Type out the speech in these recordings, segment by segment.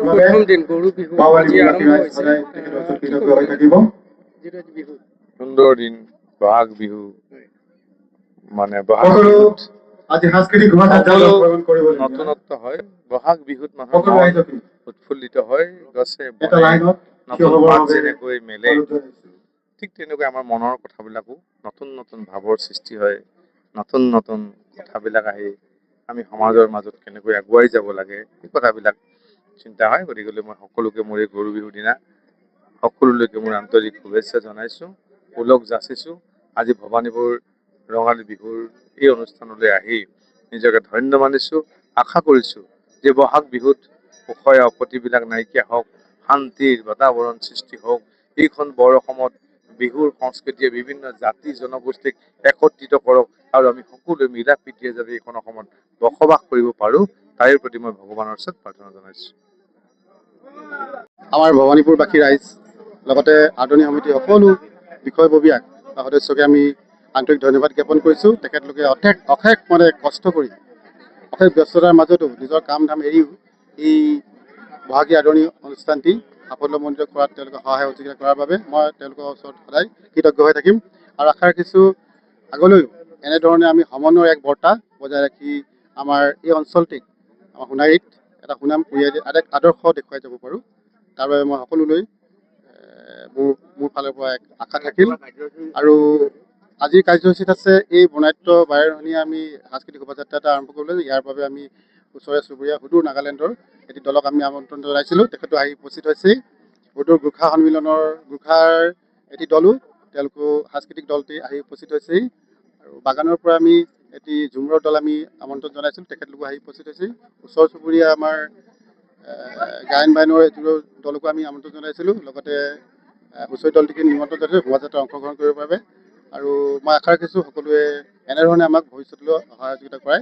প্ৰথম দিন গৰু বিহু আজি আৰম্ভ হৈছে। সুন্দৰ দিন বহাগ বিহু মানে বহাগ বিহুত আজি সাংস্কৃতিক নতুনত্ব হয়। বহাগ বিহুত মানুহৰ মন উৎফুল্লিত হয়। গছে নতুন পাত যেনেকৈ মেলে ঠিক তেনেকৈ আমাৰ মনৰ কথাবিলাকো নতুন নতুন ভাৱৰ সৃষ্টি হয়। নতুন নতুন কথাবিলাক আহি আমি সমাজৰ মাজত কেনেকৈ আগুৱাই যাব লাগে এই কথাবিলাক চিন্তা হয়। গতিকে মই সকলোকে মোৰ এই গৰু বিহুৰ দিনা সকলোলৈকে মোৰ আন্তৰিক শুভেচ্ছা জনাইছোঁ, ওলগ যাচিছোঁ। আজি ভৱানীপুৰ ৰঙালী বিহুৰ এই অনুষ্ঠানলৈ আহি নিজকে ধন্য মানিছোঁ। আশা কৰিছোঁ যে বহাগ বিহুত সুখয় আপত্তিবিলাক নাইকিয়া হওক, শান্তিৰ বাতাবৰণ সৃষ্টি হওক। এইখন বৰ অসমত বিহুৰ সংস্কৃতিয়ে বিভিন্ন জাতি জনগোষ্ঠীক একত্ৰিত কৰক আৰু আমি সকলোৱে মিলা প্ৰীতিৰে যাতে এইখন অসমত বসবাস কৰিব পাৰোঁ তাৰে প্ৰতি মই ভগৱানৰ ওচৰত প্ৰাৰ্থনা জনাইছোঁ। আমাৰ ভৱানীপুৰবাসী ৰাইজ লগতে আদৰণি সমিতিৰ সকলো বিষয়ববীয়াক বা সদস্যকে আমি আন্তৰিক ধন্যবাদ জ্ঞাপন কৰিছোঁ। তেখেতলোকে অশেষ কষ্ট কৰি অশেষ ব্যস্ততাৰ মাজতো নিজৰ কাম ধাম এৰিও এই বহাগী আদৰণি অনুষ্ঠানটি সাফল্যমণ্ডিত কৰাত তেওঁলোকে সহায় সহযোগিতা কৰাৰ বাবে মই তেওঁলোকৰ ওচৰত সদায় কৃতজ্ঞ হৈ থাকিম আৰু আশা ৰাখিছোঁ আগলৈও এনেধৰণে আমি সমন্বয়ৰ এক বাৰ্তা বজাই ৰাখি আমাৰ এই অঞ্চলটিক আমাৰ সোণাৰীত এটা সুনাম কঢ়িয়াই এক আদৰ্শ দেখুৱাই যাব পাৰোঁ। তাৰ বাবে মই সকলোলৈ মোৰ ফালৰ পৰা এক আশা থাকিল। আৰু আজিৰ কাৰ্যসূচীত আছে এই বৰ্ণাঢ্য বাৰেৰহণীয়া আমি সাংস্কৃতিক শোভাযাত্ৰা এটা আৰম্ভ কৰিবলৈ। ইয়াৰ বাবে আমি ওচৰে চুবুৰীয়া সুদূৰ নাগালেণ্ডৰ এটি দলক আমি আমন্ত্ৰণ জনাইছিলোঁ। তেখেতো আহি উপস্থিত হৈছেই। সুদূৰ গোৰ্খা সন্মিলনৰ গোৰ্খাৰ এটি দলো তেওঁলোকো সাংস্কৃতিক দলটি আহি উপস্থিত হৈছেই। আৰু বাগানৰ পৰা আমি এটি ঝুমুৰৰ দল আমি আমন্ত্ৰণ জনাইছিলোঁ। তেখেতলোকো আহি উপস্থিত হৈছেই। ওচৰ চুবুৰীয়া আমাৰ গায়ন বায়নৰ এটি দলকো আমি আমন্ত্ৰণ জনাইছিলোঁ। লগতে হুঁচৰি দলটিকে নিমন্ত্ৰণ জনাইছোঁ শোভাযাত্ৰাত অংশগ্ৰহণ কৰিবৰ বাবে। আৰু মই আশা ৰাখিছোঁ সকলোৱে এনেধৰণে আমাক ভৱিষ্যতলৈ সহযোগিতা কৰাই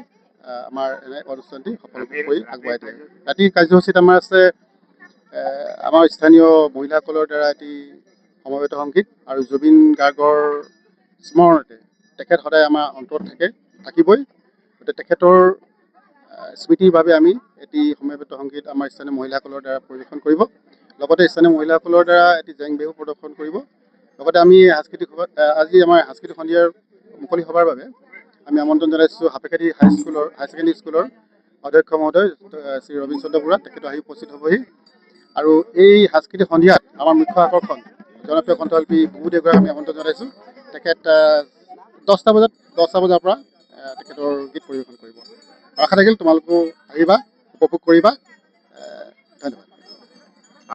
আমাৰ এনে অনুষ্ঠানটি সফল কৰি আগুৱাই দিয়ে। ৰাতিৰ কাৰ্যসূচীত আমাৰ আছে আমাৰ স্থানীয় মহিলাসকলৰ দ্বাৰা এটি সমবেত সংগীত আৰু জুবিন গাৰ্গৰ স্মৰণতে তেখেত সদায় আমাৰ অন্তৰত থাকিবই। গতিকে তেখেতৰ স্মৃতিৰ বাবে আমি এটি সমবেত সংগীত আমাৰ স্থানীয় মহিলাসকলৰ দ্বাৰা পৰিৱেশন কৰিব। লগতে স্থানীয় মহিলাসকলৰ দ্বাৰা এটি জেং বিহু প্ৰদৰ্শন কৰিব। লগতে আমি আজি আমাৰ সাংস্কৃতিক সন্ধিয়াৰ মুকলি সভাৰ বাবে আমি আমন্ত্ৰণ জনাইছোঁ হাপেখাটি হাই ছেকেণ্ডেৰী স্কুলৰ অধ্যক্ষ মহোদয় শ্ৰী ৰবীন চন্দ্ৰ বৰুৱা। তেখেতো আহি উপস্থিত হ'বহি। আৰু এই সাংস্কৃতিক সন্ধিয়াত আমাৰ মুখ্য আকৰ্ষণ জনপ্ৰিয় কণ্ঠশিল্পী বুবু ডেগৰাক আমি আমন্ত্ৰণ জনাইছোঁ। তেখেত 10টা বজাৰ পৰা তেখেতৰ গীত পৰিৱেশন কৰিব। আশা থাকিল তোমালোকেও আহিবা, উপভোগ কৰিবা। ধন্যবাদ।